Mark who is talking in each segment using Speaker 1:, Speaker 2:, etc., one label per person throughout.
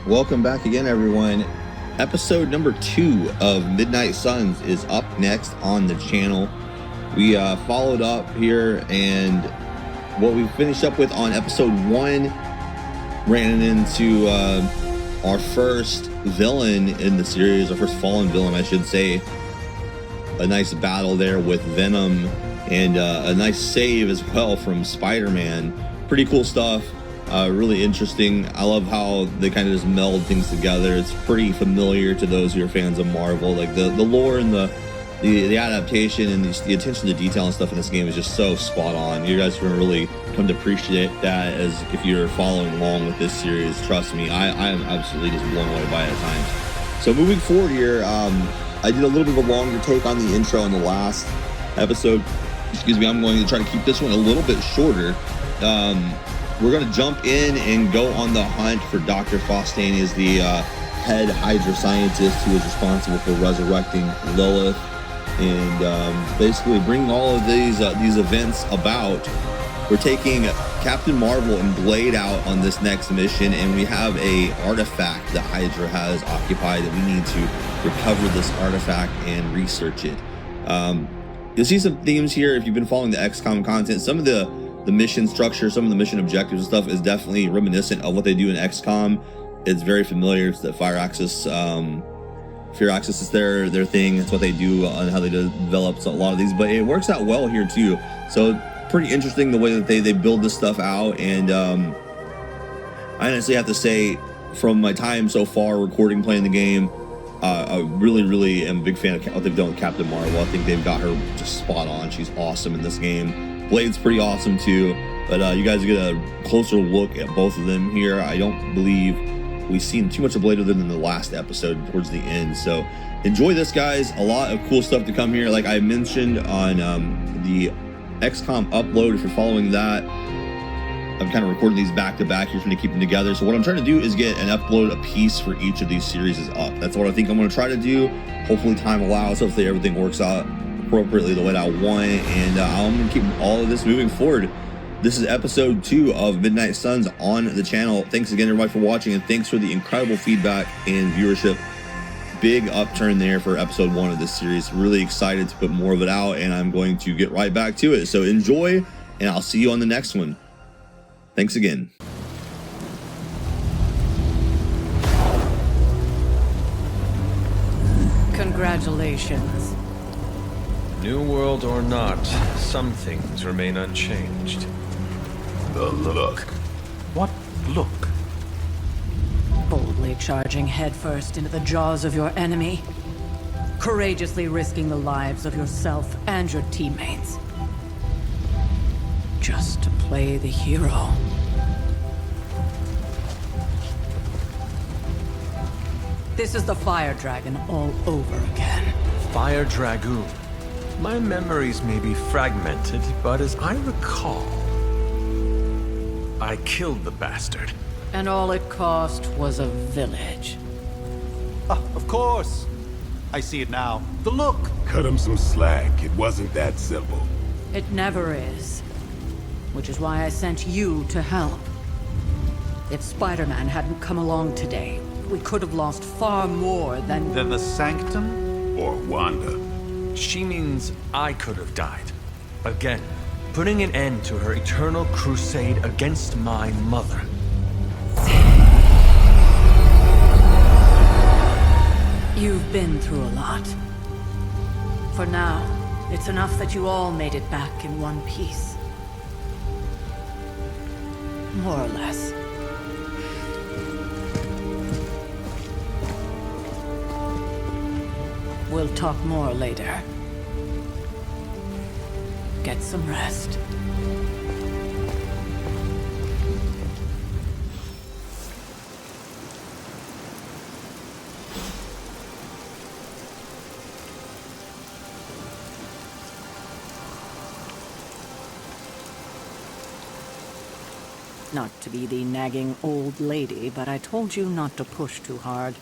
Speaker 1: Welcome back again, everyone. Episode number 2 of Midnight Suns is up next on the channel. We followed up here, and what we finished up with on episode 1 ran into our first villain in the series, our first fallen villain, I should say. A nice battle there with Venom, and a nice save as well from Spider-Man. Pretty cool stuff. Really interesting. I love how they kind of just meld things together. It's pretty familiar to those who are fans of Marvel. Like the lore and the adaptation and the attention to detail and stuff in this game is just so spot on. You guys are going to really come to appreciate that as if you're following along with this series. Trust me, I am absolutely just blown away by it at times. So moving forward here, I did a little bit of a longer take on the intro in the last episode. Excuse me, I'm going to try to keep this one a little bit shorter. We're going to jump in and go on the hunt for Dr. Faustain. Is the head Hydra scientist who is responsible for resurrecting Lillith and basically bringing all of these events about. We're taking Captain Marvel and Blade out on this next mission, and we have a artifact that Hydra has occupied that we need to recover this artifact and research it. You'll see some themes here if you've been following the XCOM content. Some of the mission structure, some of the mission objectives and stuff is definitely reminiscent of what they do in XCOM. It's very familiar. It's the Fear Axis is their thing. It's what they do and how they develop a lot of these, but it works out well here too. So pretty interesting the way that they build this stuff out. And I honestly have to say, from my time so far recording, playing the game, I really am a big fan of what they've done with Captain Marvel. I think they've got her just spot on. She's awesome in this game. Blade's pretty awesome too, but you guys get a closer look at both of them here. I don't believe we've seen too much of Blade other than the last episode towards the end. So enjoy this, guys. A lot of cool stuff to come here. Like I mentioned on the XCOM upload, if you're following that, I'm kind of recording these back to back here, trying to keep them together. So what I'm trying to do is get an upload a piece for each of these series is up. That's what I think I'm going to try to do. Hopefully time allows. Hopefully everything works out appropriately the way that I want it, and I'm going to keep all of this moving forward. This is episode 2 of Midnight Suns on the channel. Thanks again, everybody, for watching, and thanks for the incredible feedback and viewership. Big upturn there for episode 1 of this series. Really excited to put more of it out, and I'm going to get right back to it. So enjoy, and I'll see you on the next one. Thanks again.
Speaker 2: Congratulations.
Speaker 3: New world or not, some things remain unchanged.
Speaker 4: The look.
Speaker 5: What look?
Speaker 2: Boldly charging headfirst into the jaws of your enemy. Courageously risking the lives of yourself and your teammates. Just to play the hero. This is the Fire Dragon all over again.
Speaker 3: Fire Dragoon. My memories may be fragmented, but as I recall, I killed the bastard.
Speaker 2: And all it cost was a village.
Speaker 5: Of course. I see it now. The look.
Speaker 4: Cut him some slack. It wasn't that simple.
Speaker 2: It never is. Which is why I sent you to help. If Spider-Man hadn't come along today, we could have lost far more than
Speaker 5: the Sanctum?
Speaker 4: Or Wanda.
Speaker 3: She means I could have died. Again, putting an end to her eternal crusade against my mother.
Speaker 2: You've been through a lot. For now, it's enough that you all made it back in one piece. More or less. We'll talk more later. Get some rest. Not to be the nagging old lady, but I told you not to push too hard.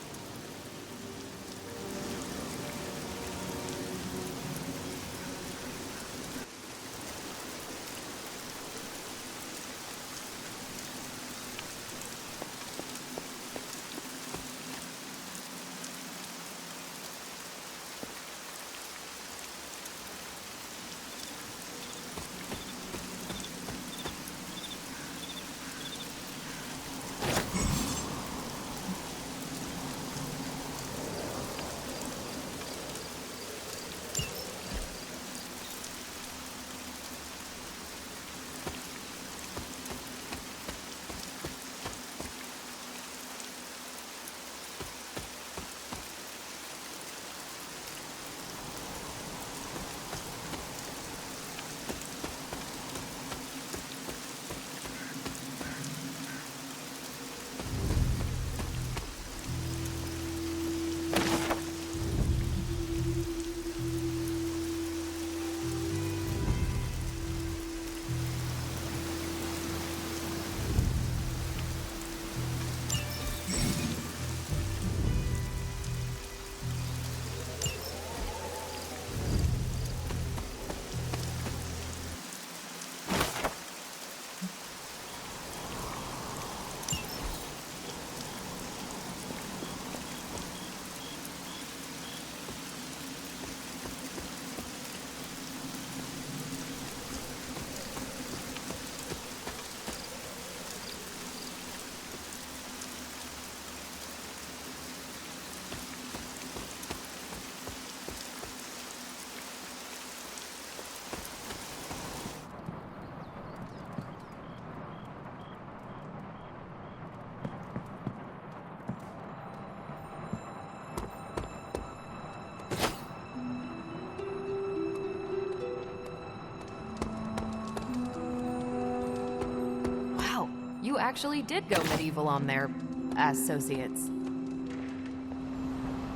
Speaker 6: actually did go medieval on their associates.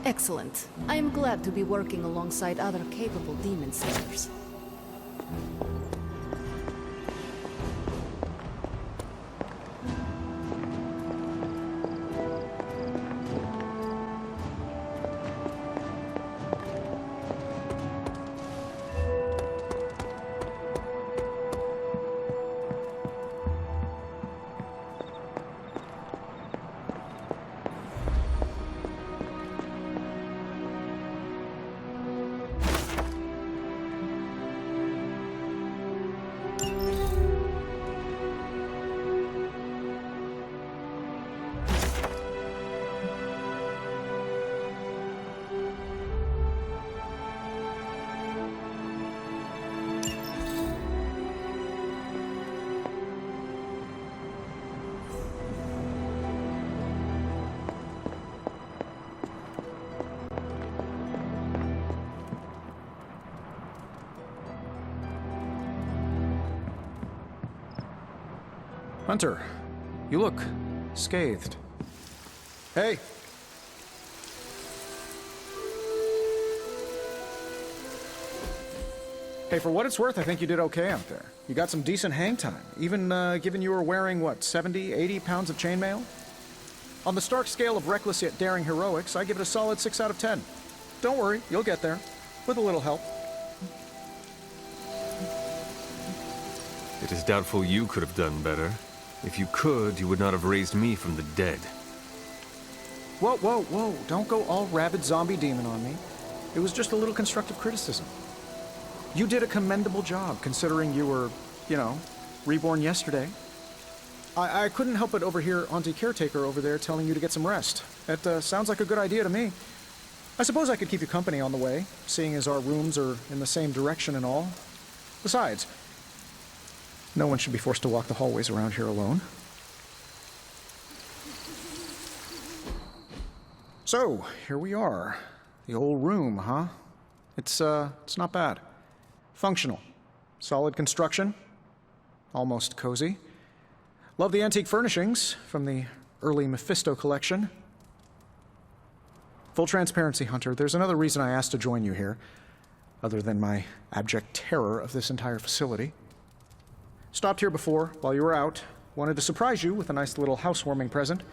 Speaker 7: Excellent. I am glad to be working alongside other capable demon slayers.
Speaker 8: Hunter, you look scathed. Hey! Hey, for what it's worth, I think you did okay out there. You got some decent hang time, even given you were wearing, what, 70, 80 pounds of chainmail? On the Stark scale of reckless yet daring heroics, I give it a solid 6 out of 10. Don't worry, you'll get there. With a little help.
Speaker 3: It is doubtful you could have done better. If you could, you would not have raised me from the dead.
Speaker 8: Whoa, whoa, whoa. Don't go all rabid zombie demon on me. It was just a little constructive criticism. You did a commendable job, considering you were, you know, reborn yesterday. I couldn't help but overhear Auntie Caretaker over there telling you to get some rest. That sounds like a good idea to me. I suppose I could keep you company on the way, seeing as our rooms are in the same direction and all. Besides, no one should be forced to walk the hallways around here alone. So, here we are. The old room, huh? It's not bad. Functional. Solid construction. Almost cozy. Love the antique furnishings from the early Mephisto collection. Full transparency, Hunter, there's another reason I asked to join you here, other than my abject terror of this entire facility. Stopped here before, while you were out. Wanted to surprise you with a nice little housewarming present.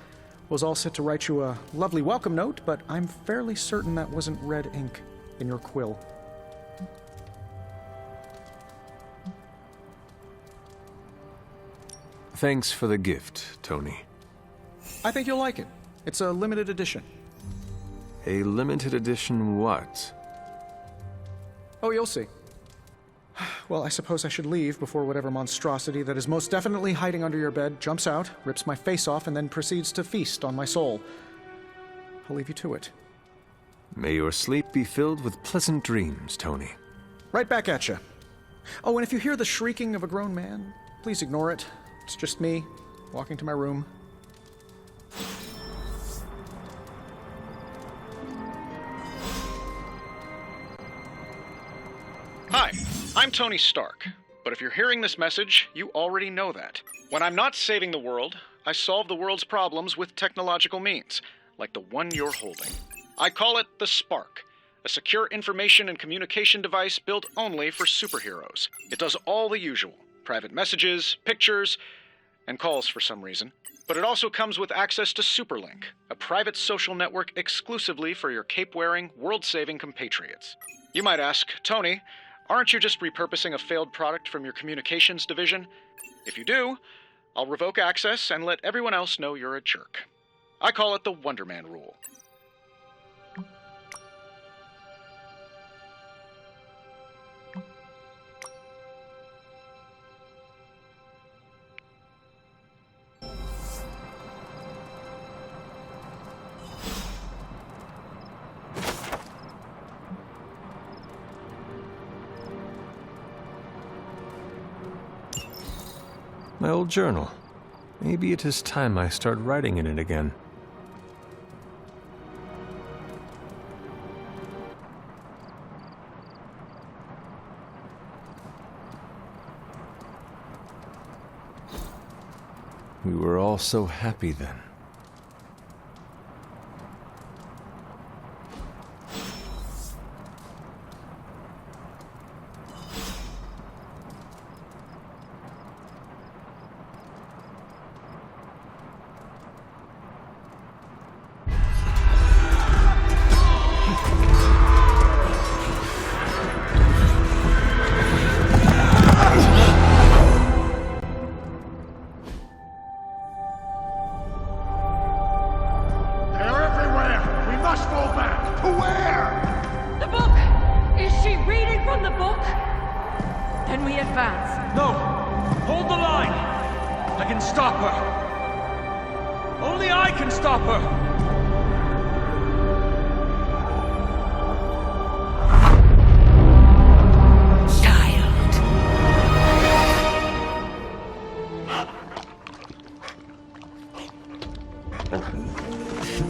Speaker 8: Was all set to write you a lovely welcome note, but I'm fairly certain that wasn't red ink in your quill.
Speaker 3: Thanks for the gift, Tony.
Speaker 8: I think you'll like it. It's a limited edition.
Speaker 3: A limited edition what?
Speaker 8: Oh, you'll see. Well, I suppose I should leave before whatever monstrosity that is most definitely hiding under your bed jumps out, rips my face off, and then proceeds to feast on my soul. I'll leave you to it.
Speaker 3: May your sleep be filled with pleasant dreams, Tony.
Speaker 8: Right back at you. Oh, and if you hear the shrieking of a grown man, please ignore it. It's just me, walking to my room. Hi, I'm Tony Stark, but if you're hearing this message, you already know that. When I'm not saving the world, I solve the world's problems with technological means, like the one you're holding. I call it the Spark, a secure information and communication device built only for superheroes. It does all the usual, private messages, pictures, and calls for some reason. But it also comes with access to Superlink, a private social network exclusively for your cape-wearing, world-saving compatriots. You might ask, Tony, aren't you just repurposing a failed product from your communications division? If you do, I'll revoke access and let everyone else know you're a jerk. I call it the Wonder Man rule.
Speaker 3: My old journal. Maybe it is time I start writing in it again. We were all so happy then.
Speaker 4: They're everywhere! We must go back! To where?
Speaker 2: The book! Is she reading from the book? Then we advance.
Speaker 3: No! Hold the line! I can stop her! Only I can stop her!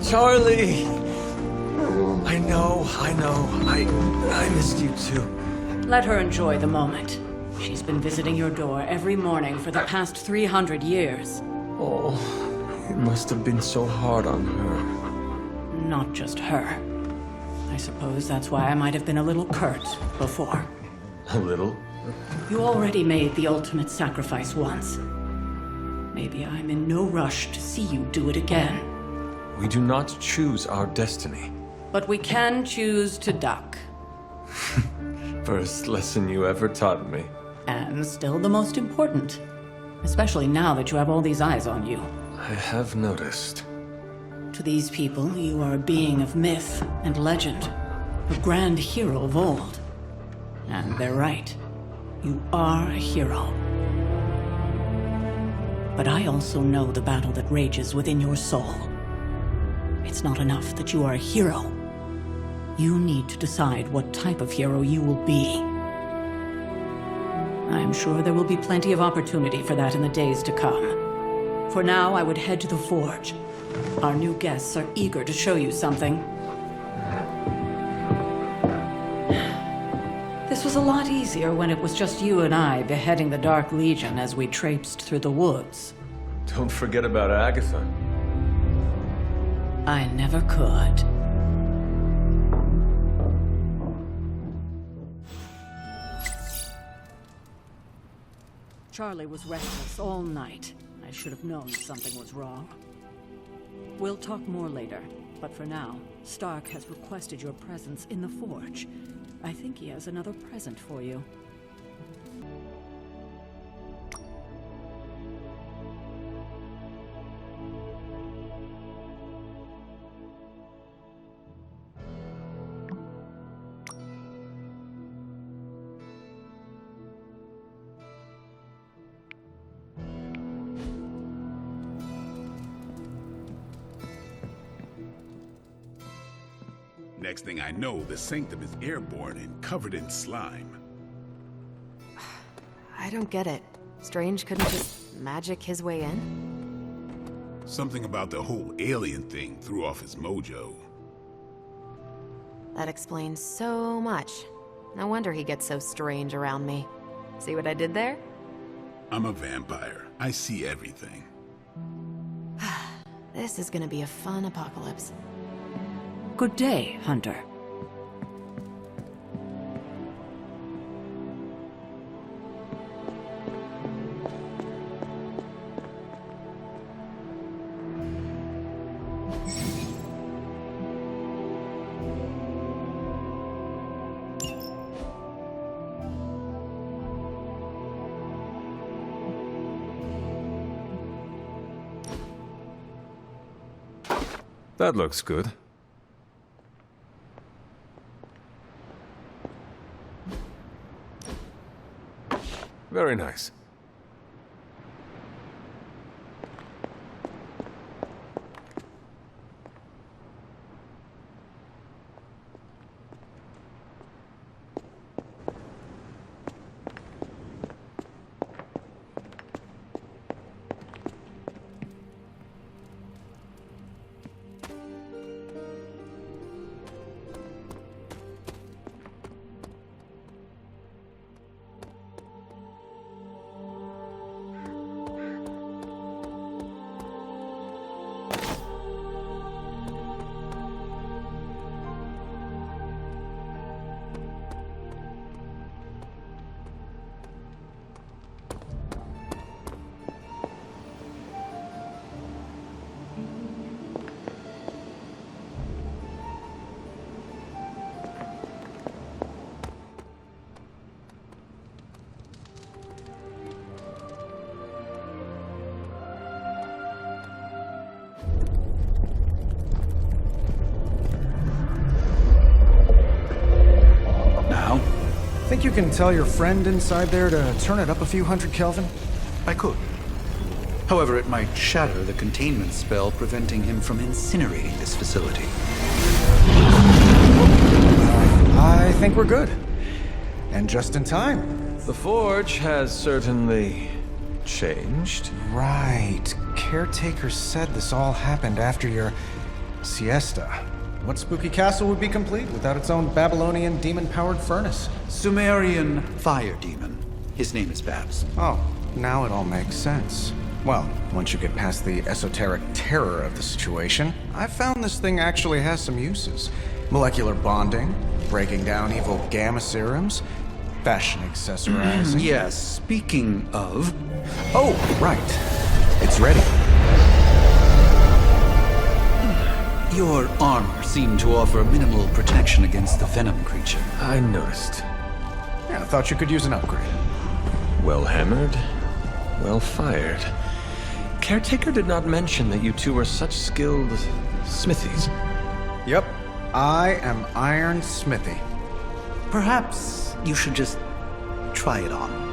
Speaker 3: Charlie! I know. I missed you too.
Speaker 2: Let her enjoy the moment. She's been visiting your door every morning for the past 300 years.
Speaker 3: Oh, it must have been so hard on her.
Speaker 2: Not just her. I suppose that's why I might have been a little curt before.
Speaker 3: A little?
Speaker 2: You already made the ultimate sacrifice once. Maybe I'm in no rush to see you do it again.
Speaker 3: We do not choose our destiny.
Speaker 2: But we can choose to duck.
Speaker 3: First lesson you ever taught me.
Speaker 2: And still the most important. Especially now that you have all these eyes on you.
Speaker 3: I have noticed.
Speaker 2: To these people, you are a being of myth and legend. A grand hero of old. And they're right. You are a hero. But I also know the battle that rages within your soul. It's not enough that you are a hero. You need to decide what type of hero you will be. I'm sure there will be plenty of opportunity for that in the days to come. For now, I would head to the forge. Our new guests are eager to show you something. This was a lot easier when it was just you and I beheading the Dark Legion as we traipsed through the woods.
Speaker 3: Don't forget about Agatha.
Speaker 2: I never could. Charlie was restless all night. I should have known something was wrong. We'll talk more later, but for now, Stark has requested your presence in the forge. I think he has another present for you.
Speaker 4: Next thing I know, the sanctum is airborne and covered in slime.
Speaker 6: I don't get it. Strange couldn't just magic his way in?
Speaker 4: Something about the whole alien thing threw off his mojo.
Speaker 6: That explains so much. No wonder he gets so strange around me. See what I did there?
Speaker 4: I'm a vampire. I see everything.
Speaker 6: This is gonna be a fun apocalypse.
Speaker 2: Good day, Hunter.
Speaker 3: That looks good. Very nice.
Speaker 9: you can tell your friend inside there to turn it up a few hundred Kelvin?
Speaker 5: I could. However, it might shatter the containment spell preventing him from incinerating this facility.
Speaker 9: I think we're good. And just in time.
Speaker 3: The Forge has certainly changed.
Speaker 9: Right. Caretaker said this all happened after your siesta. What spooky castle would be complete without its own Babylonian demon-powered furnace?
Speaker 5: Sumerian fire demon. His name is Babs.
Speaker 9: Oh, now it all makes sense. Well, once you get past the esoteric terror of the situation, I've found this thing actually has some uses. Molecular bonding, breaking down evil gamma serums, fashion accessorizing.
Speaker 5: Yes, speaking of...
Speaker 9: Oh, right. It's ready.
Speaker 5: Your armor seemed to offer minimal protection against the venom creature.
Speaker 3: I noticed.
Speaker 9: Yeah, I thought you could use an upgrade.
Speaker 3: Well hammered, well fired. Caretaker did not mention that you two were such skilled smithies.
Speaker 9: Yep, I am Iron Smithy.
Speaker 5: Perhaps you should just try it on.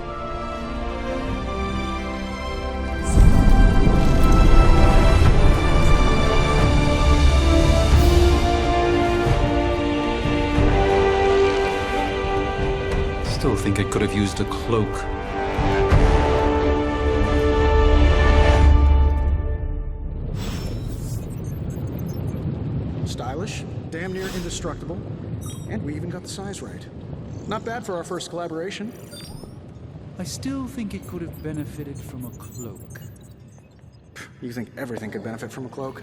Speaker 5: Still think I could have used a cloak.
Speaker 10: Stylish, damn near indestructible, and we even got the size right. Not bad for our first collaboration.
Speaker 5: I still think it could have benefited from a cloak.
Speaker 10: You think everything could benefit from a cloak?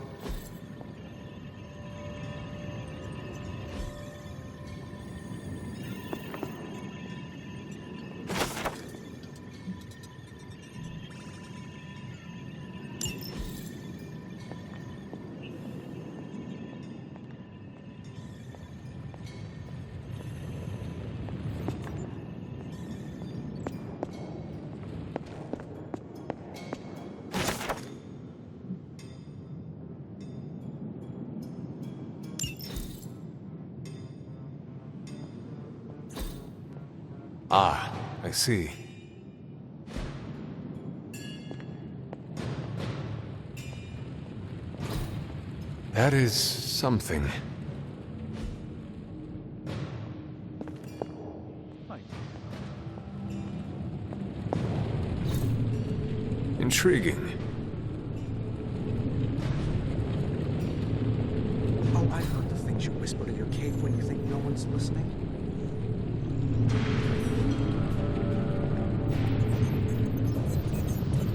Speaker 11: Ah, I see. That is something. Intriguing.
Speaker 10: Oh, I heard the things you whisper to your cave when you think no one's listening.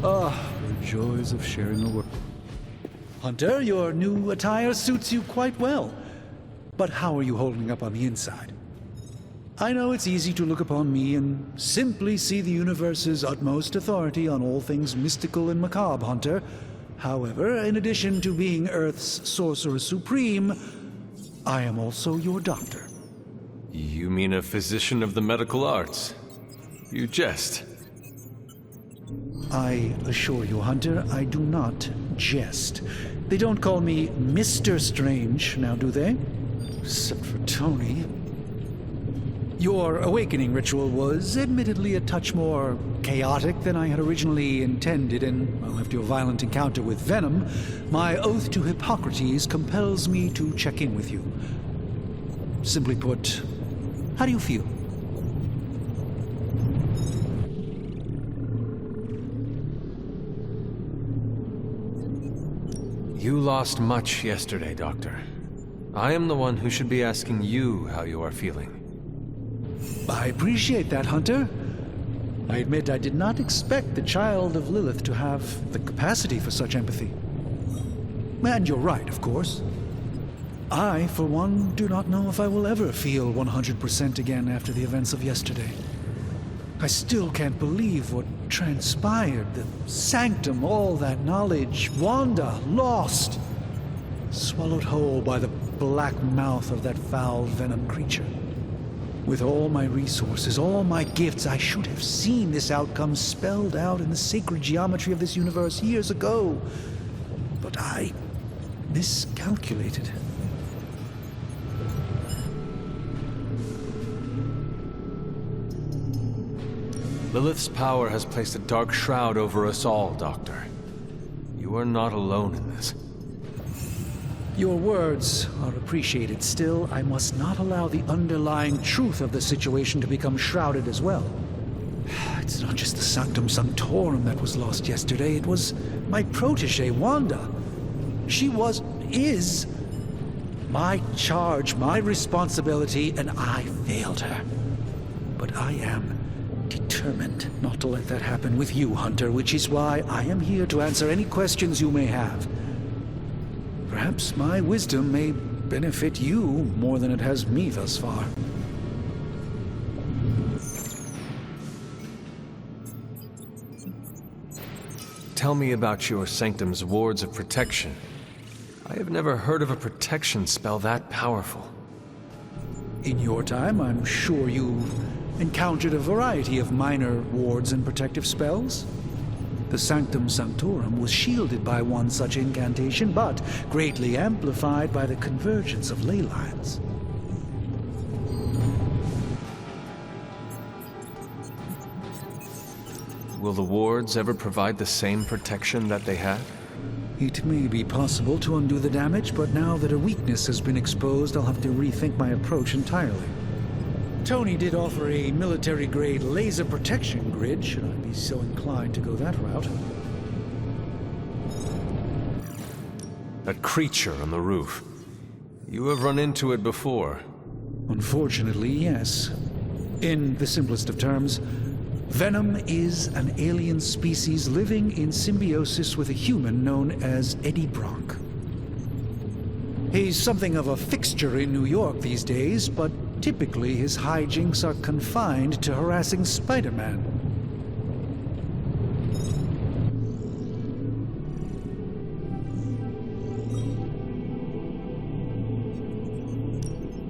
Speaker 5: Ah, the joys of sharing a world. Hunter, your new attire suits you quite well. But how are you holding up on the inside? I know it's easy to look upon me and simply see the universe's utmost authority on all things mystical and macabre, Hunter. However, in addition to being Earth's sorcerer supreme, I am also your doctor.
Speaker 11: You mean a physician of the medical arts? You jest.
Speaker 5: I assure you, Hunter, I do not jest. They don't call me Mr. Strange, now do they? Except for Tony. Your awakening ritual was admittedly a touch more chaotic than I had originally intended, and well, after your violent encounter with Venom, my oath to Hippocrates compels me to check in with you. Simply put, how do you feel?
Speaker 11: You lost much yesterday, Doctor. I am the one who should be asking you how you are feeling.
Speaker 5: I appreciate that, Hunter. I admit I did not expect the child of Lillith to have the capacity for such empathy. And you're right, of course. I, for one, do not know if I will ever feel 100% again after the events of yesterday. I still can't believe what transpired. The sanctum, all that knowledge, Wanda, lost. Swallowed whole by the black mouth of that foul venom creature. With all my resources, all my gifts, I should have seen this outcome spelled out in the sacred geometry of this universe years ago. But I miscalculated.
Speaker 11: Lilith's power has placed a dark shroud over us all, Doctor. You are not alone in this.
Speaker 5: Your words are appreciated. Still, I must not allow the underlying truth of the situation to become shrouded as well. It's not just the Sanctum Sanctorum that was lost yesterday. It was my protege, Wanda. She is my charge, my responsibility, and I failed her. But I am determined not to let that happen with you, Hunter, which is why I am here to answer any questions you may have. Perhaps my wisdom may benefit you more than it has me thus far.
Speaker 11: Tell me about your Sanctum's wards of protection. I have never heard of a protection spell that powerful.
Speaker 5: In your time, I'm sure you've encountered a variety of minor wards and protective spells. The Sanctum Sanctorum was shielded by one such incantation, but greatly amplified by the convergence of ley lines.
Speaker 11: Will the wards ever provide the same protection that they had?
Speaker 5: It may be possible to undo the damage, but now that a weakness has been exposed, I'll have to rethink my approach entirely. Tony did offer a military-grade laser protection grid, should I be so inclined to go that route.
Speaker 11: That creature on the roof. You have run into it before.
Speaker 5: Unfortunately, yes. In the simplest of terms, Venom is an alien species living in symbiosis with a human known as Eddie Brock. He's something of a fixture in New York these days, but typically his hijinks are confined to harassing Spider-Man.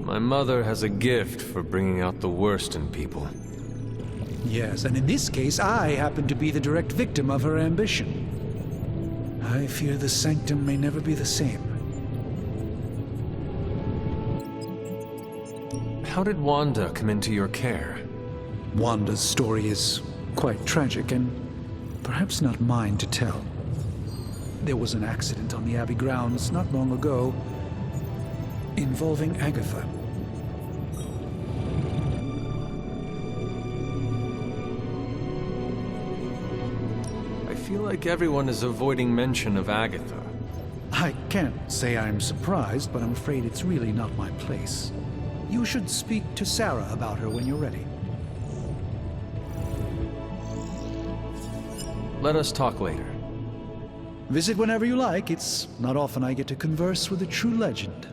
Speaker 11: My mother has a gift for bringing out the worst in people.
Speaker 5: Yes, and in this case, I happen to be the direct victim of her ambition. I fear the Sanctum may never be the same.
Speaker 11: How did Wanda come into your care?
Speaker 5: Wanda's story is quite tragic and perhaps not mine to tell. There was an accident on the Abbey grounds not long ago involving Agatha.
Speaker 11: I feel like everyone is avoiding mention of Agatha.
Speaker 5: I can't say I'm surprised, but I'm afraid it's really not my place. You should speak to Sarah about her when you're ready.
Speaker 11: Let us talk later.
Speaker 5: Visit whenever you like. It's not often I get to converse with a true legend.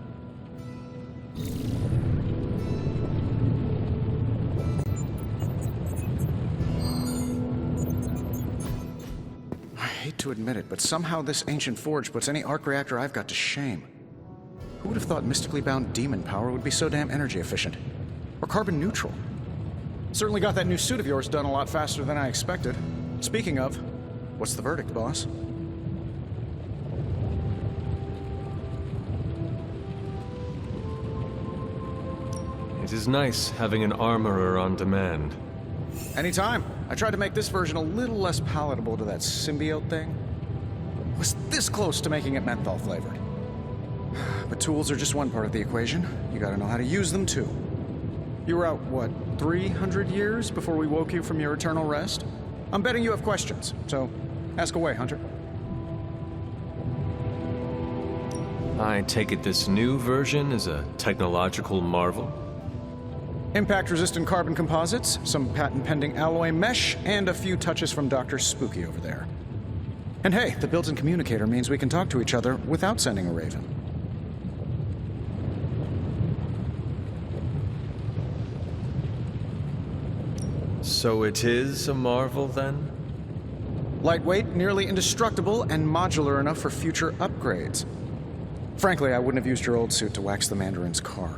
Speaker 9: I hate to admit it, but somehow this ancient forge puts any arc reactor I've got to shame. Who would have thought mystically bound demon power would be so damn energy efficient? Or carbon neutral?
Speaker 10: Certainly got that new suit of yours done a lot faster than I expected. Speaking of,
Speaker 9: What's the verdict, boss?
Speaker 11: It is nice having an armorer on demand.
Speaker 10: anytime. I tried to make this version a little less palatable to that symbiote thing. Was this close to making it menthol flavored.
Speaker 9: But tools are just one part of the equation. You gotta know how to use them, too.
Speaker 10: You were out, what, 300 years before we woke you from your eternal rest? I'm betting you have questions, so ask away, Hunter.
Speaker 11: I take it this new version is a technological marvel?
Speaker 10: Impact-resistant carbon composites, some patent-pending alloy mesh, and a few touches from Dr. Spooky over there. And hey, the built-in communicator means we can talk to each other without sending a raven.
Speaker 11: So it is a marvel, then?
Speaker 10: Lightweight, nearly indestructible, and modular enough for future upgrades. Frankly, I wouldn't have used your old suit to wax the Mandarin's car.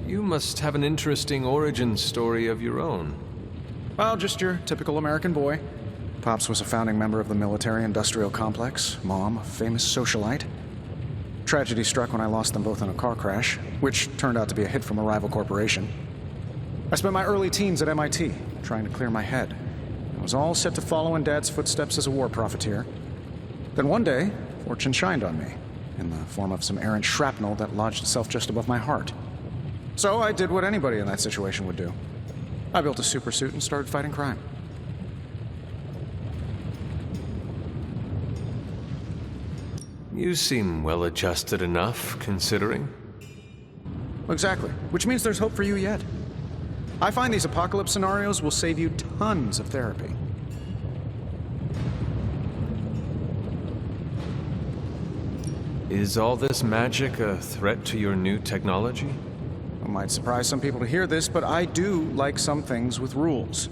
Speaker 11: You must have an interesting origin story of your own.
Speaker 10: Well, just your typical American boy. Pops was a founding member of the military-industrial complex. Mom, a famous socialite. Tragedy struck when I lost them both in a car crash, which turned out to be a hit from a rival corporation. I spent my early teens at MIT, trying to clear my head. I was all set to follow in Dad's footsteps as a war profiteer. Then one day, fortune shined on me, in the form of some errant shrapnel that lodged itself just above my heart. So I did what anybody in that situation would do. I built a supersuit and started fighting crime.
Speaker 11: You seem well-adjusted enough, considering.
Speaker 10: Exactly, which means there's hope for you yet. I find these apocalypse scenarios will save you tons of therapy.
Speaker 11: Is all this magic a threat to your new technology?
Speaker 10: It might surprise some people to hear this, but I do like some things with rules.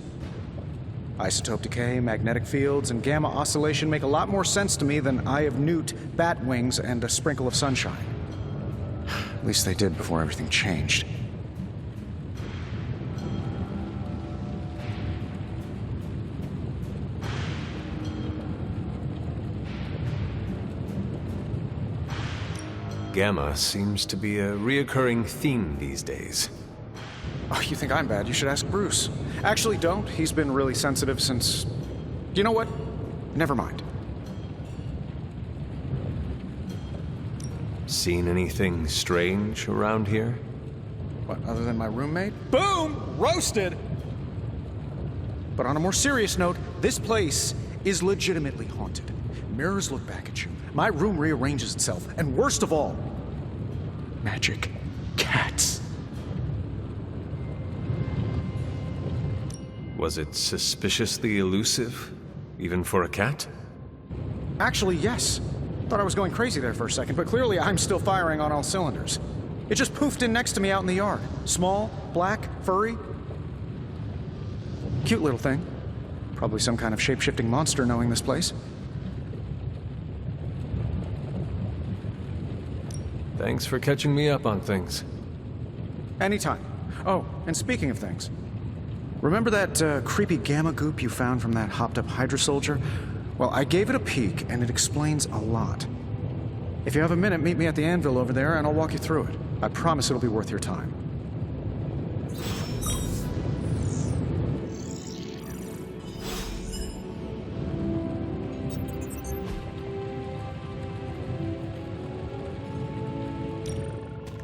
Speaker 10: Isotope decay, magnetic fields, and gamma oscillation make a lot more sense to me than Eye of Newt, bat wings, and a sprinkle of sunshine. At least they did before everything changed.
Speaker 11: Gamma seems to be a reoccurring theme these days.
Speaker 10: Oh, you think I'm bad? You should ask Bruce. Actually, don't. He's been really sensitive since... You know what? Never mind.
Speaker 11: Seen anything strange around here?
Speaker 10: What, other than my roommate? Boom! Roasted! But on a more serious note, this place is legitimately haunted. Mirrors look back at you. My room rearranges itself. And worst of all, magic cats.
Speaker 11: Was it suspiciously elusive, even for a cat?
Speaker 10: Actually, yes. Thought I was going crazy there for a second, but clearly I'm still firing on all cylinders. It just poofed in next to me out in the yard. Small, black, furry. Cute little thing. Probably some kind of shape-shifting monster knowing this place.
Speaker 11: Thanks for catching me up on things.
Speaker 10: Anytime. Oh, and speaking of things, remember that creepy gamma goop you found from that hopped-up Hydra soldier? Well, I gave it a peek, and it explains a lot. If you have a minute, meet me at the anvil over there, and I'll walk you through it. I promise it'll be worth your time.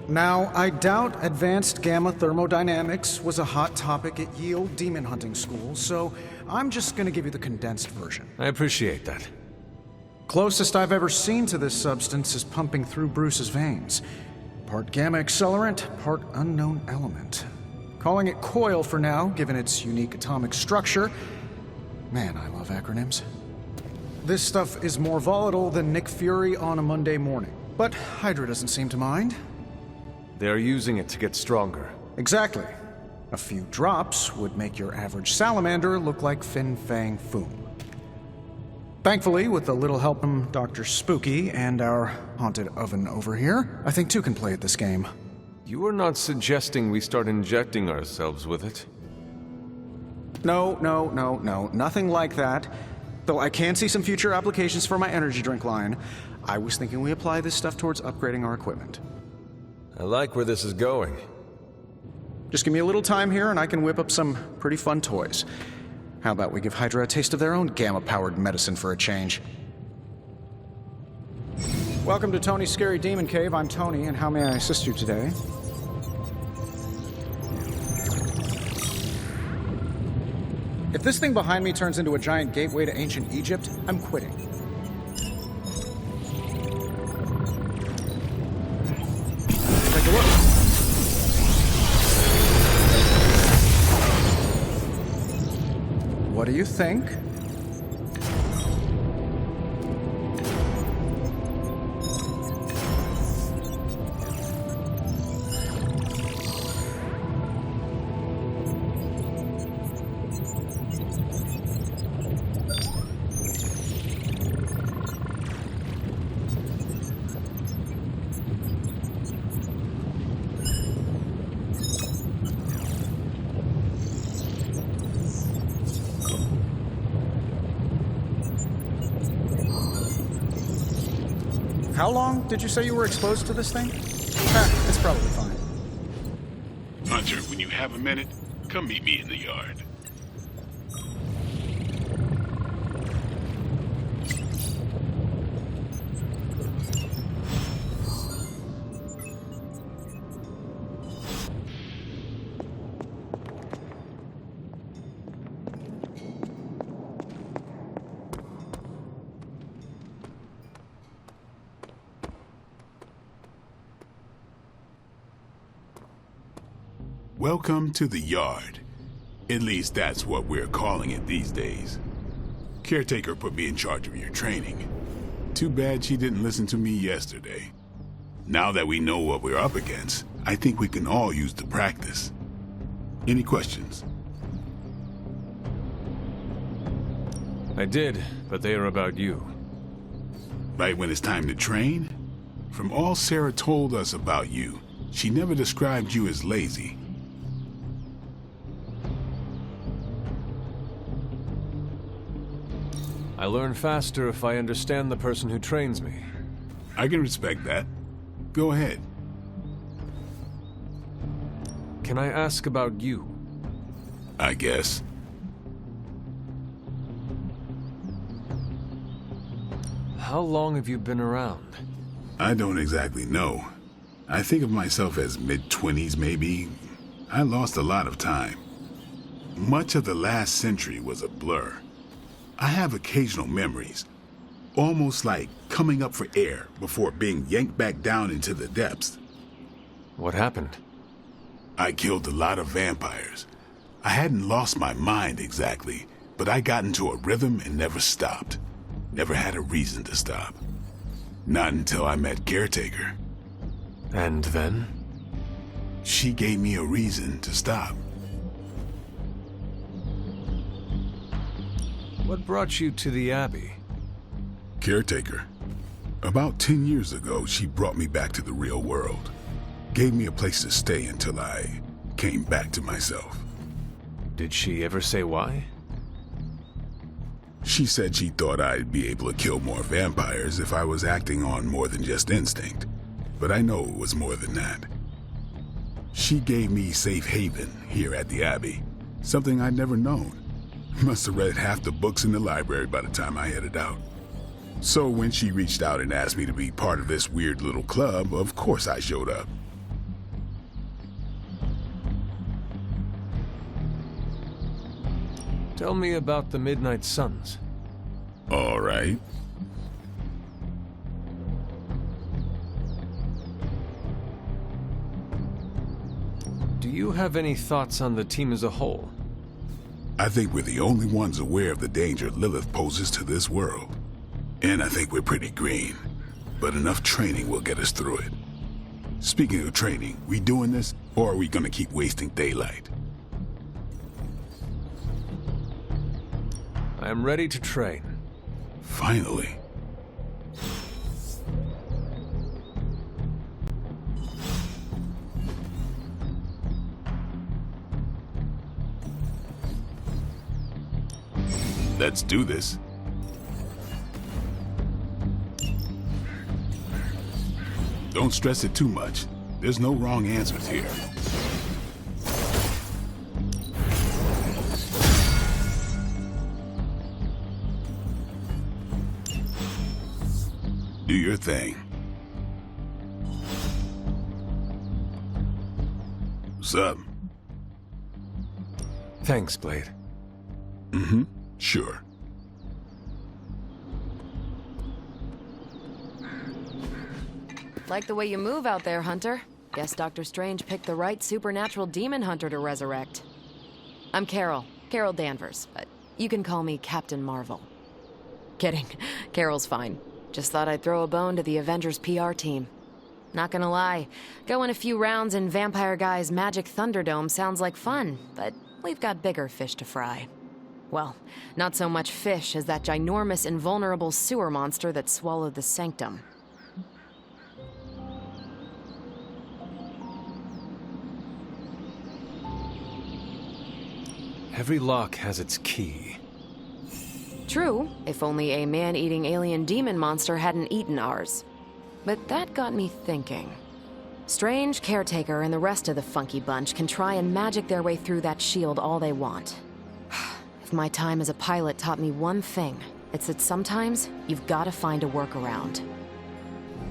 Speaker 10: Now, I doubt advanced gamma thermodynamics was a hot topic at Yield demon hunting school, so I'm just gonna give you the condensed version.
Speaker 11: I appreciate that.
Speaker 10: Closest I've ever seen to this substance is pumping through Bruce's veins. Part gamma accelerant, part unknown element. Calling it coil for now, given its unique atomic structure. Man, I love acronyms. This stuff is more volatile than Nick Fury on a Monday morning. But Hydra doesn't seem to mind.
Speaker 11: They're using it to get stronger.
Speaker 10: Exactly. A few drops would make your average salamander look like Fin Fang Foom. Thankfully, with a little help from Dr. Spooky and our haunted oven over here, I think two can play at this game.
Speaker 11: You are not suggesting we start injecting ourselves with it?
Speaker 10: No, nothing like that. Though I can see some future applications for my energy drink line. I was thinking we apply this stuff towards upgrading our equipment.
Speaker 11: I like where this is going.
Speaker 10: Just give me a little time here and I can whip up some pretty fun toys. How about we give Hydra a taste of their own gamma-powered medicine for a change? Welcome to Tony's Scary Demon Cave. I'm Tony, and how may I assist you today? If this thing behind me turns into a giant gateway to ancient Egypt, I'm quitting. Take a look. What do you think? How long did you say you were exposed to this thing? It's probably fine.
Speaker 4: Hunter, when you have a minute, come meet me in the yard. Welcome to the yard. At least that's what we're calling it these days. Caretaker put me in charge of your training. Too bad she didn't listen to me yesterday. Now that we know what we're up against, I think we can all use the practice. Any questions?
Speaker 11: I did, but they are about you.
Speaker 4: Right when it's time to train? From all Sarah told us about you, she never described you as lazy.
Speaker 11: I learn faster if I understand the person who trains me.
Speaker 4: I can respect that. Go ahead.
Speaker 11: Can I ask about you?
Speaker 4: I guess.
Speaker 11: How long have you been around?
Speaker 4: I don't exactly know. I think of myself as mid-20s, maybe. I lost a lot of time. Much of the last century was a blur. I have occasional memories, almost like coming up for air before being yanked back down into the depths.
Speaker 11: What happened?
Speaker 4: I killed a lot of vampires. I hadn't lost my mind exactly, but I got into a rhythm and never stopped. Never had a reason to stop. Not until I met Caretaker.
Speaker 11: And then?
Speaker 4: She gave me a reason to stop.
Speaker 11: What brought you to the Abbey?
Speaker 4: Caretaker. About 10 years ago, she brought me back to the real world. Gave me a place to stay until I came back to myself.
Speaker 11: Did she ever say why?
Speaker 4: She said she thought I'd be able to kill more vampires if I was acting on more than just instinct. But I know it was more than that. She gave me safe haven here at the Abbey. Something I'd never known. Must have read half the books in the library by the time I headed out. So when she reached out and asked me to be part of this weird little club, of course I showed up.
Speaker 11: Tell me about the Midnight Suns.
Speaker 4: All right.
Speaker 11: Do you have any thoughts on the team as a whole?
Speaker 4: I think we're the only ones aware of the danger Lillith poses to this world. And I think we're pretty green. But enough training will get us through it. Speaking of training, we doing this, or are we gonna keep wasting daylight?
Speaker 11: I am ready to train.
Speaker 4: Finally. Let's do this. Don't stress it too much. There's no wrong answers here. Do your thing. What's up?
Speaker 11: Thanks, Blade.
Speaker 4: Mm-hmm. Sure.
Speaker 6: Like the way you move out there, Hunter. Guess Dr. Strange picked the right supernatural demon hunter to resurrect. I'm Carol Danvers, but you can call me Captain Marvel. Kidding. Carol's fine. Just thought I'd throw a bone to the Avengers PR team. Not gonna lie, going a few rounds in Vampire Guy's Magic Thunderdome sounds like fun, but we've got bigger fish to fry. Well, not so much fish as that ginormous invulnerable sewer monster that swallowed the Sanctum.
Speaker 11: Every lock has its key.
Speaker 6: True, if only a man-eating alien demon monster hadn't eaten ours. But that got me thinking. Strange, Caretaker, and the rest of the funky bunch can try and magic their way through that shield all they want. If my time as a pilot taught me one thing, it's that sometimes you've got to find a workaround.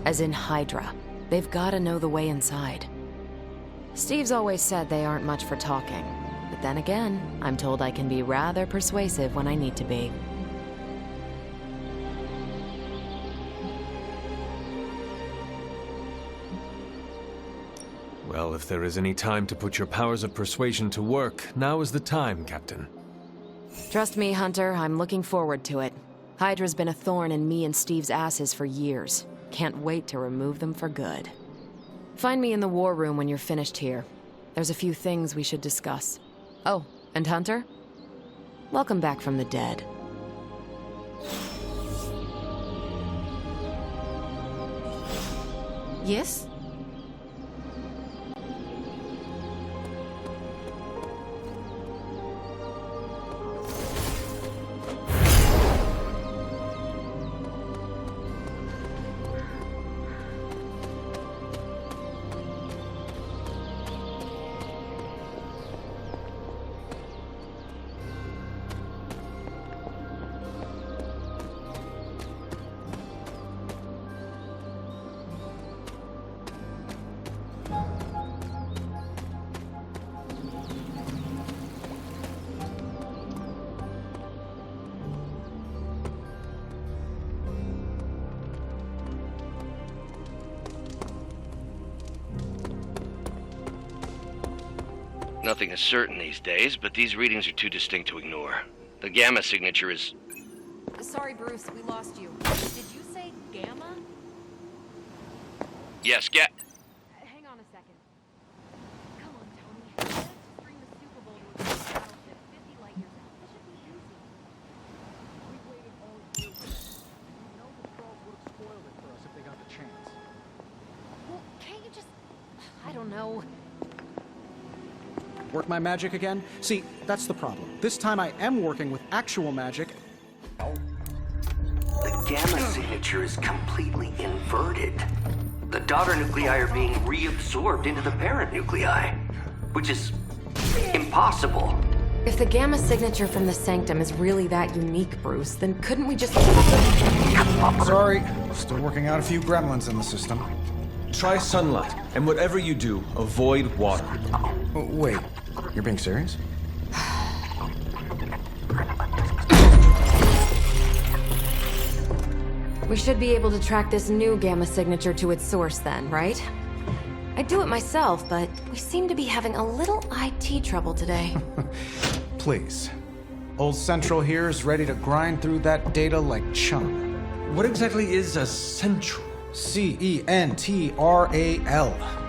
Speaker 6: As in Hydra, they've got to know the way inside. Steve's always said they aren't much for talking, but then again, I'm told I can be rather persuasive when I need to be.
Speaker 11: Well, if there is any time to put your powers of persuasion to work, now is the time, Captain.
Speaker 6: Trust me, Hunter, I'm looking forward to it. Hydra's been a thorn in me and Steve's asses for years. Can't wait to remove them for good. Find me in the war room when you're finished here. There's a few things we should discuss. Oh, and Hunter? Welcome back from the dead.
Speaker 7: Yes?
Speaker 12: Nothing is certain these days, but these readings are too distinct to ignore. The gamma signature is...
Speaker 6: Sorry, Bruce, we lost you. Did you say gamma?
Speaker 12: Yes,
Speaker 6: Hang on a second. Come on, Tony. Let's just bring the Super Bowl to a battleship 50 light years out. This should be easy.
Speaker 10: We've waited all year for this. You know the trolls would have spoiled it for us if they got the chance.
Speaker 6: Well, can't you just... I don't know.
Speaker 10: Work my magic again? See, that's the problem. This time I am working with actual magic.
Speaker 13: The gamma signature is completely inverted. The daughter nuclei are being reabsorbed into the parent nuclei, which is impossible.
Speaker 6: If the gamma signature from the Sanctum is really that unique, Bruce, then couldn't we just...
Speaker 9: Sorry, still working out a few gremlins in the system.
Speaker 11: Try sunlight, and whatever you do, avoid water.
Speaker 9: Oh, wait, you're being serious?
Speaker 6: We should be able to track this new gamma signature to its source then, right? I'd do it myself, but we seem to be having a little IT trouble today.
Speaker 9: Please. Old Central here is ready to grind through that data like chum.
Speaker 11: What exactly is a central?
Speaker 9: CENTRAL.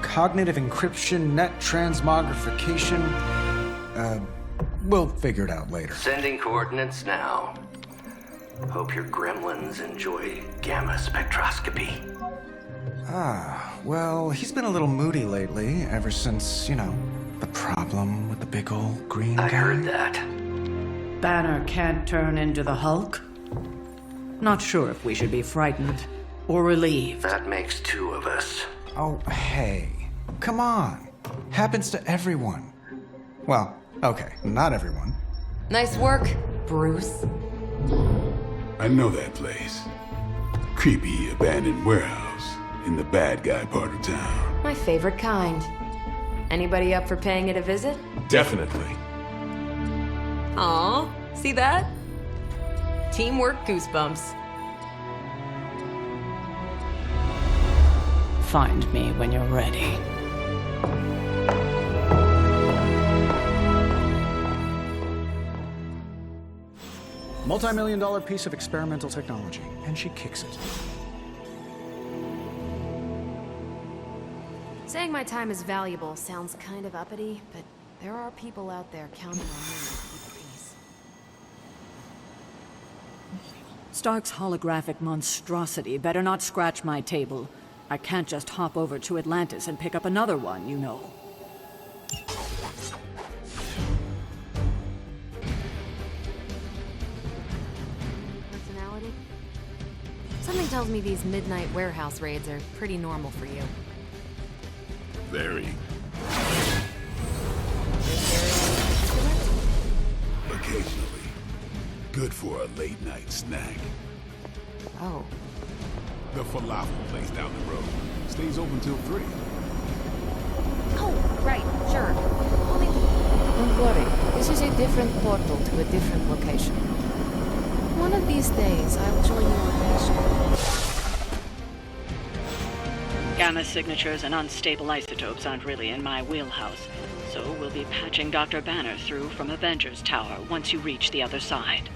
Speaker 9: Cognitive encryption, net transmogrification. We'll figure it out later.
Speaker 13: Sending coordinates now. Hope your gremlins enjoy gamma spectroscopy.
Speaker 9: Well, he's been a little moody lately, ever since, the problem with the big old green guy.
Speaker 13: I heard that.
Speaker 2: Banner can't turn into the Hulk? Not sure if we should be frightened or relieved.
Speaker 13: That makes two of us.
Speaker 9: Oh, hey. Come on. Happens to everyone. Well, okay, not everyone.
Speaker 6: Nice work, Bruce.
Speaker 4: I know that place. Creepy abandoned warehouse in the bad guy part of town.
Speaker 6: My favorite kind. Anybody up for paying it a visit?
Speaker 11: Definitely.
Speaker 6: Aw, see that? Teamwork goosebumps.
Speaker 2: Find me when you're ready.
Speaker 10: Multi-million-dollar piece of experimental technology, and she kicks it.
Speaker 6: Saying my time is valuable sounds kind of uppity, but there are people out there counting on me to keep the peace.
Speaker 2: Stark's holographic monstrosity better not scratch my table. I can't just hop over to Atlantis and pick up another one, you know.
Speaker 6: Personality? Something tells me these midnight warehouse raids are pretty normal for you.
Speaker 4: Very. Occasionally. Good for a late night snack.
Speaker 6: Oh.
Speaker 4: The falafel place down the road. Stays open till 3.
Speaker 6: Oh, right, sure. Only...
Speaker 7: Don't worry, this is a different portal to a different location. One of these days, I'll join you on mission.
Speaker 2: Gamma signatures and unstable isotopes aren't really in my wheelhouse, so we'll be patching Dr. Banner through from Avengers Tower once you reach the other side.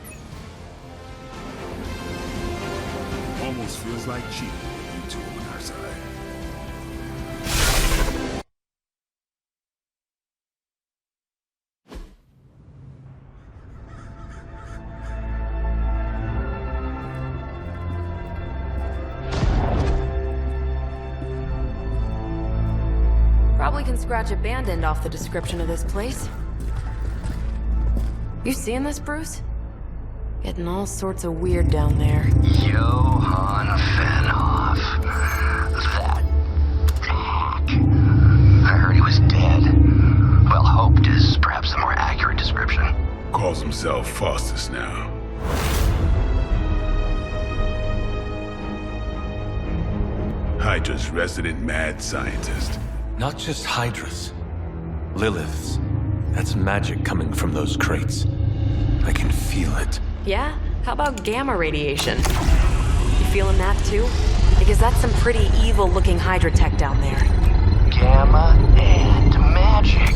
Speaker 4: Almost feels like cheating with you two on our side.
Speaker 6: Probably can scratch abandoned off the description of this place. You seeing this, Bruce? Getting all sorts of weird down there.
Speaker 13: Johann Fenhoff. That hack. I heard he was dead. Well, hoped is perhaps the more accurate description.
Speaker 4: Calls himself Faustain now. Hydra's resident mad scientist.
Speaker 11: Not just Hydra's. Lilith's. That's magic coming from those crates. I can feel it.
Speaker 6: Yeah? How about gamma radiation? You feeling that too? Because that's some pretty evil-looking Hydra tech down there.
Speaker 13: Gamma and magic.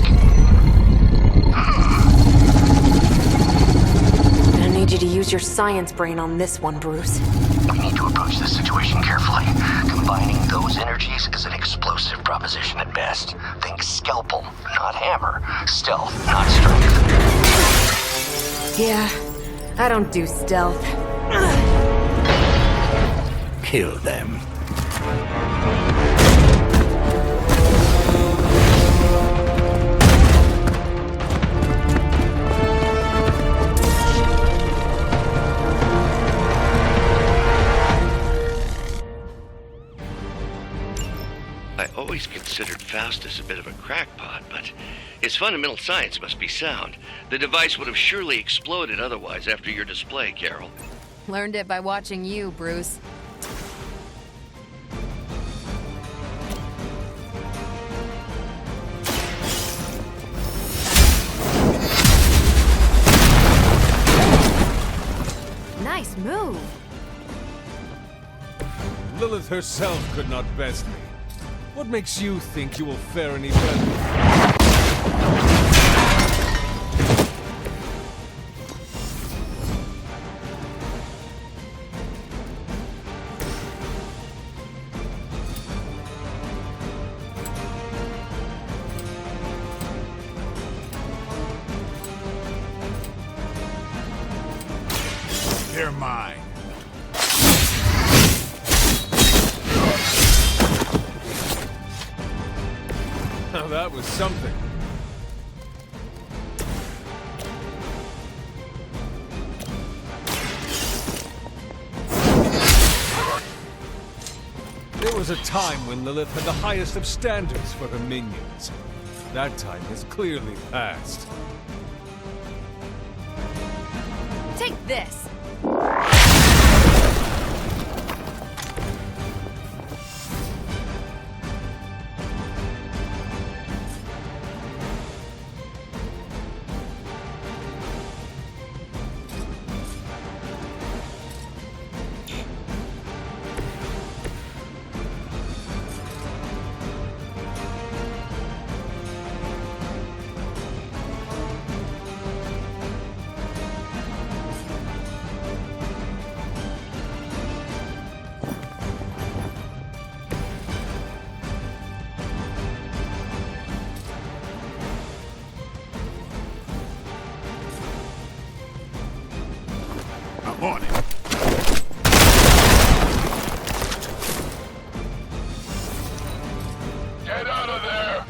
Speaker 6: I need you to use your science brain on this one, Bruce.
Speaker 13: We need to approach this situation carefully. Combining those energies is an explosive proposition at best. Think scalpel, not hammer. Stealth, not strength.
Speaker 6: Yeah, I don't do stealth.
Speaker 13: Kill them.
Speaker 12: I always considered Faustus a bit of a crackpot, but his fundamental science must be sound. The device would have surely exploded otherwise after your display, Carol.
Speaker 6: Learned it by watching you, Bruce. Nice move.
Speaker 11: Lilith herself could not best me. What makes you think you will fare any better?
Speaker 4: They're mine.
Speaker 11: Now that was something. There was a time when Lilith had the highest of standards for her minions. That time has clearly passed.
Speaker 6: Take this.
Speaker 4: I'm on it. Get out of there!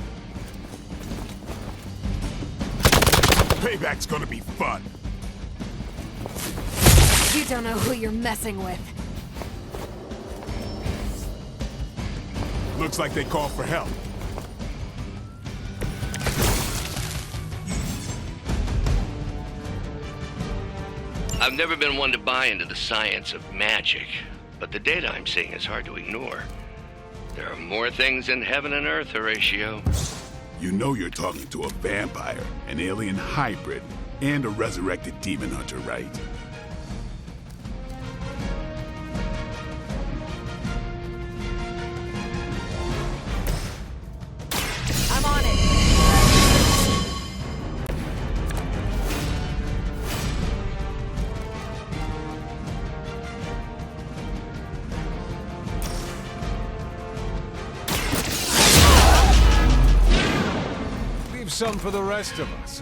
Speaker 4: Payback's gonna be fun.
Speaker 6: You don't know who you're messing with.
Speaker 4: Looks like they called for help.
Speaker 12: I've never been one to buy into the science of magic, but the data I'm seeing is hard to ignore. There are more things in heaven and earth, Horatio.
Speaker 4: You know you're talking to a vampire, an alien hybrid, and a resurrected demon hunter, right?
Speaker 6: I'm on it.
Speaker 11: Leave some for the rest of us.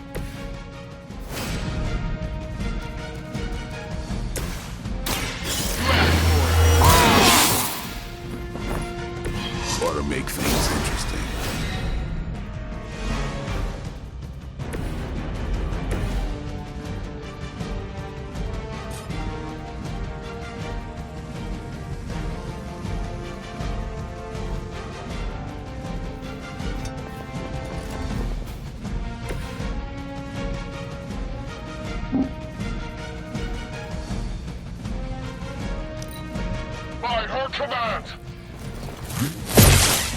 Speaker 4: Ought to make things interesting.
Speaker 14: By her command!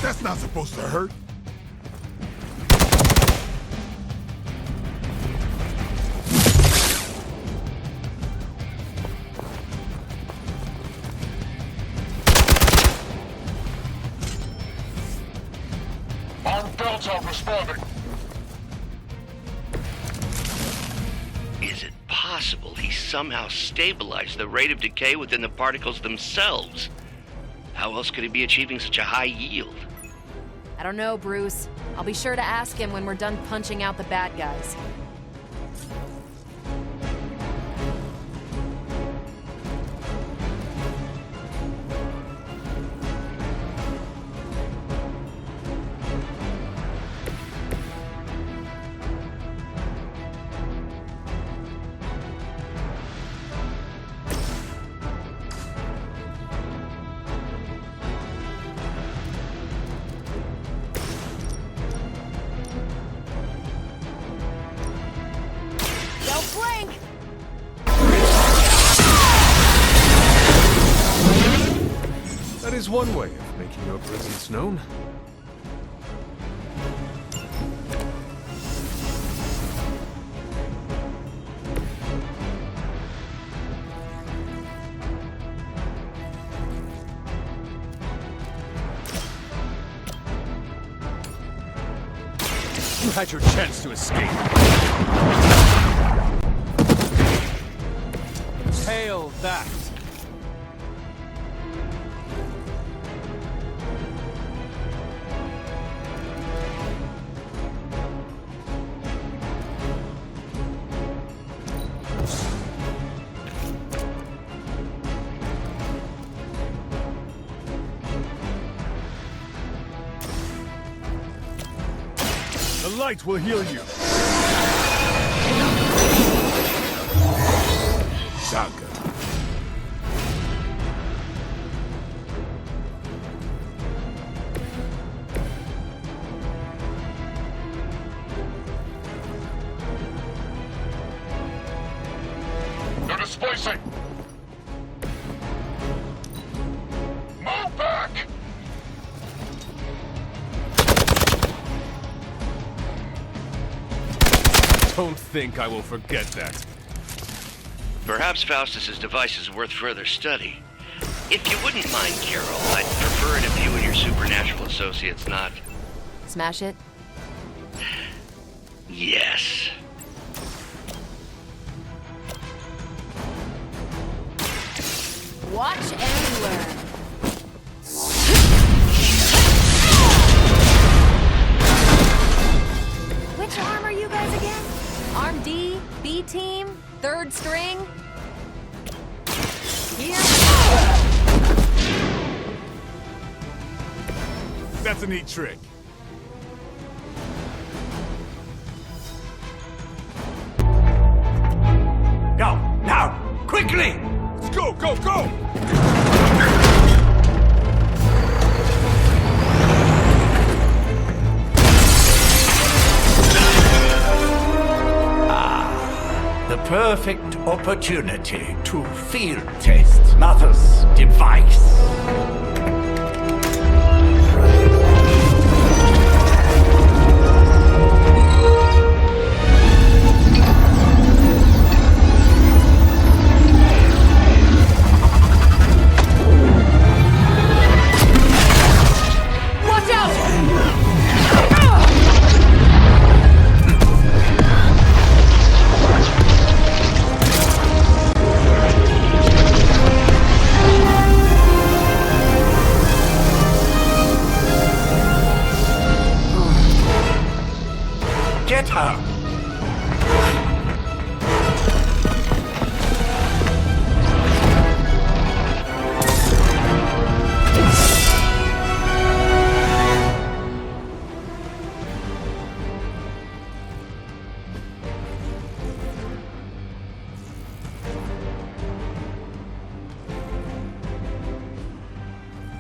Speaker 4: That's not supposed to hurt.
Speaker 14: Armed Delta responding.
Speaker 12: Is it possible he somehow stabilized the rate of decay within the particles themselves? How else could he be achieving such a high yield?
Speaker 6: I don't know, Bruce. I'll be sure to ask him when we're done punching out the bad guys.
Speaker 11: That is one way of making your presence known. You had your chance to escape. Hail that! The light will heal you.
Speaker 4: Shotgun.
Speaker 14: They're displacing. Move back.
Speaker 11: Don't think I will forget that.
Speaker 12: Perhaps Faustus's device is worth further study. If you wouldn't mind, Carol, I'd prefer it if you and your supernatural associates not...
Speaker 6: Smash it?
Speaker 12: Yes.
Speaker 6: Watch and learn. Which arm are you guys again? Arm D, B team, third string? Here.
Speaker 4: That's a neat trick.
Speaker 14: Go, now, quickly!
Speaker 4: Let's go, go, go!
Speaker 14: The perfect opportunity to field test Mother's device. Get her!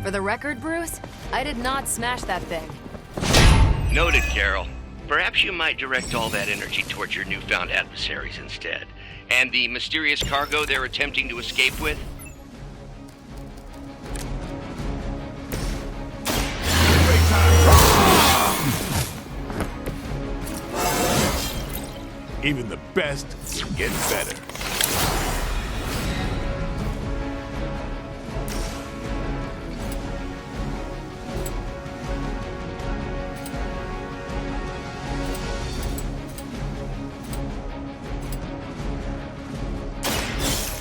Speaker 6: For the record, Bruce, I did not smash that thing.
Speaker 12: Noted, Carol. Perhaps you might direct all that energy towards your newfound adversaries instead. And the mysterious cargo they're attempting to escape with?
Speaker 4: Even the best get better.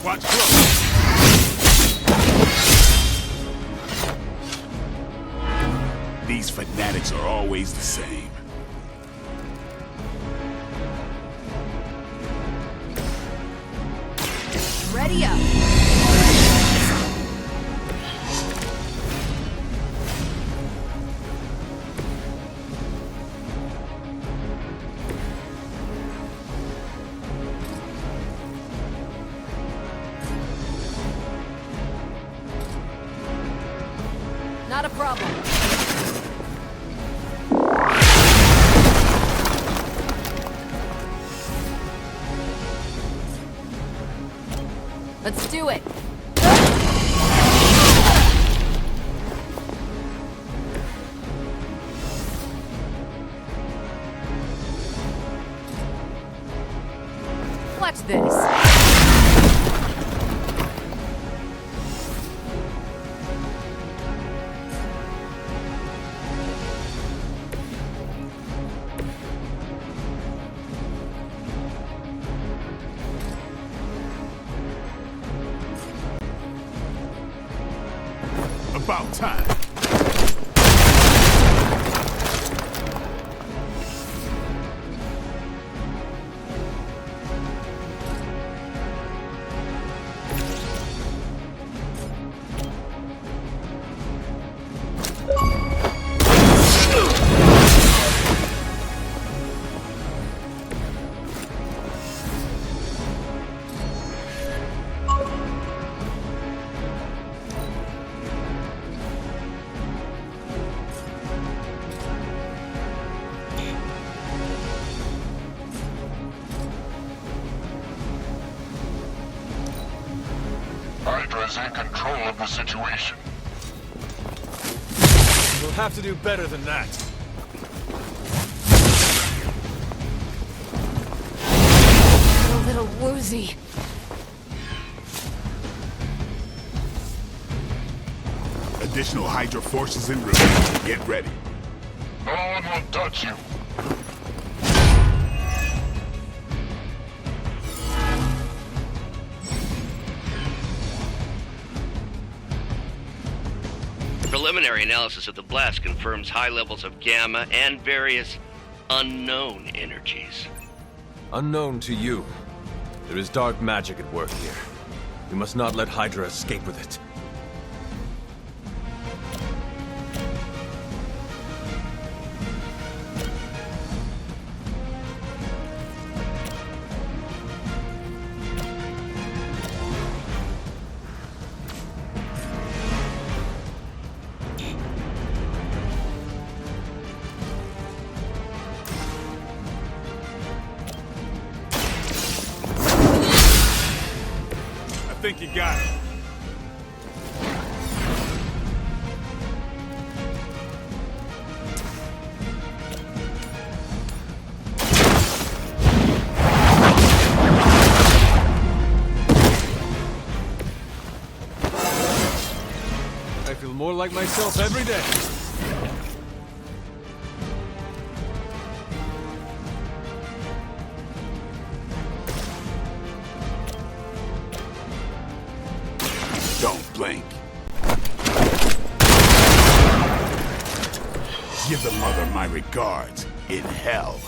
Speaker 4: Watch close. These fanatics are always the same.
Speaker 6: Ready up. Not a problem. Let's do it. Watch this.
Speaker 4: About time.
Speaker 14: Hydra is in control of the situation.
Speaker 11: We'll have to do better than that.
Speaker 6: A little woozy.
Speaker 4: Additional Hydra forces en route. Get ready.
Speaker 14: No one will touch you.
Speaker 12: Preliminary analysis of the blast confirms high levels of gamma and various unknown energies.
Speaker 11: Unknown to you. There is dark magic at work here. We must not let Hydra escape with it.
Speaker 4: think you got it?
Speaker 11: I feel more like myself every day.
Speaker 4: Don't blink. Give the mother my regards in hell.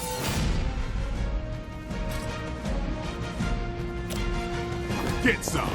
Speaker 4: Get some.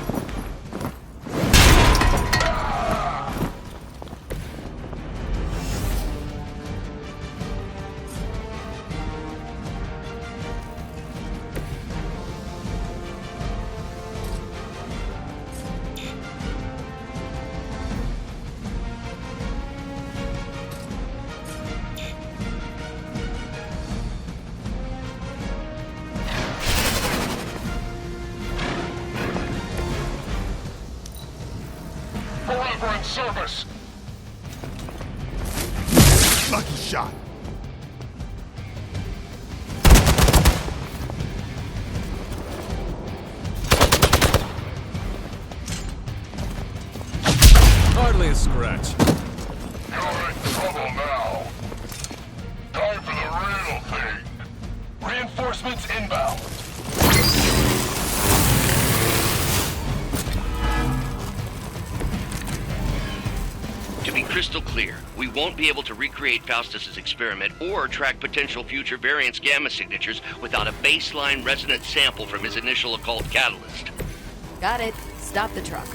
Speaker 15: Forever in service!
Speaker 4: Lucky shot.
Speaker 11: Hardly a scratch.
Speaker 15: You're in trouble now. Time for the real thing. Reinforcements inbound.
Speaker 12: To be crystal clear, we won't be able to recreate Faustus's experiment or track potential future variants' gamma signatures without a baseline resonant sample from his initial occult catalyst.
Speaker 6: Got it. Stop the truck.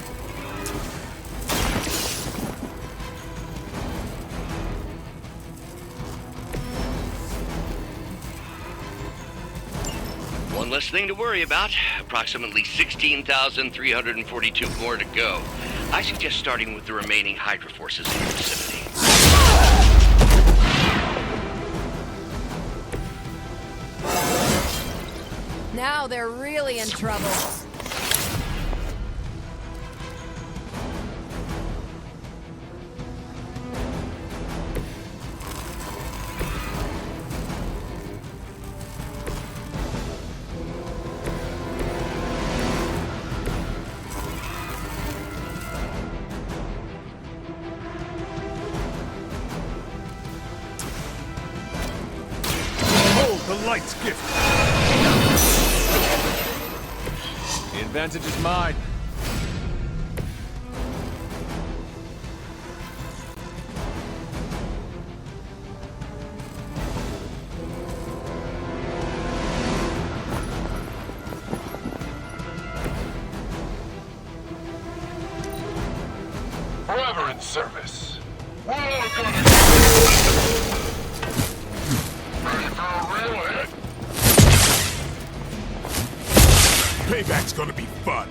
Speaker 12: One less thing to worry about. Approximately 16,342 more to go. I suggest starting with the remaining Hydra forces in the vicinity.
Speaker 6: Now they're really in trouble.
Speaker 11: The light's gift. The advantage is mine.
Speaker 15: Forever in service. We're all gonna ready for a real hit.
Speaker 4: Payback's gonna be fun.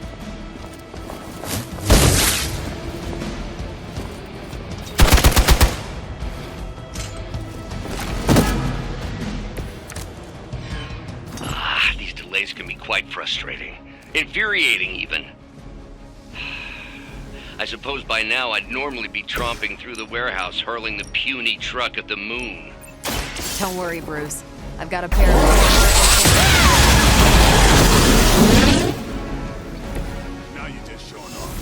Speaker 12: These delays can be quite frustrating. Infuriating, even. I suppose by now I'd normally be tromping through the warehouse, hurling the puny truck at the moon.
Speaker 6: Don't worry, Bruce. I've got a pair of...
Speaker 4: Now you're just showing off.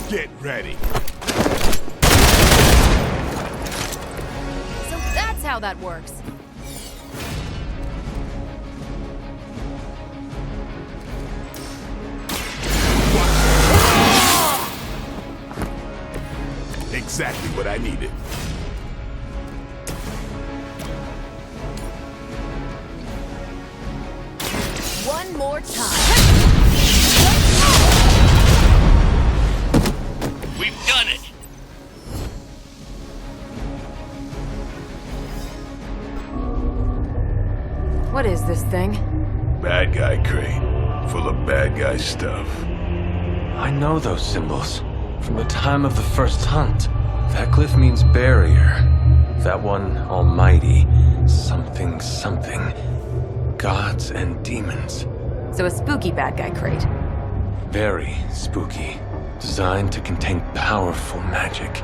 Speaker 4: Get ready.
Speaker 6: So that's how that works.
Speaker 4: Exactly what I needed.
Speaker 6: One more time.
Speaker 12: We've done it!
Speaker 6: What is this thing?
Speaker 4: Bad guy crate, full of bad guy stuff.
Speaker 11: I know those symbols. From the time of the first hunt. That glyph means barrier. That one, almighty. Something, something. Gods and demons.
Speaker 6: So a spooky bad guy crate.
Speaker 11: Very spooky. Designed to contain powerful magic.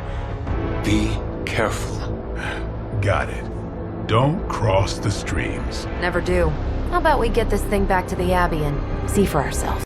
Speaker 11: Be careful.
Speaker 4: Got it. Don't cross the streams.
Speaker 6: Never do. How about we get this thing back to the Abbey and see for ourselves?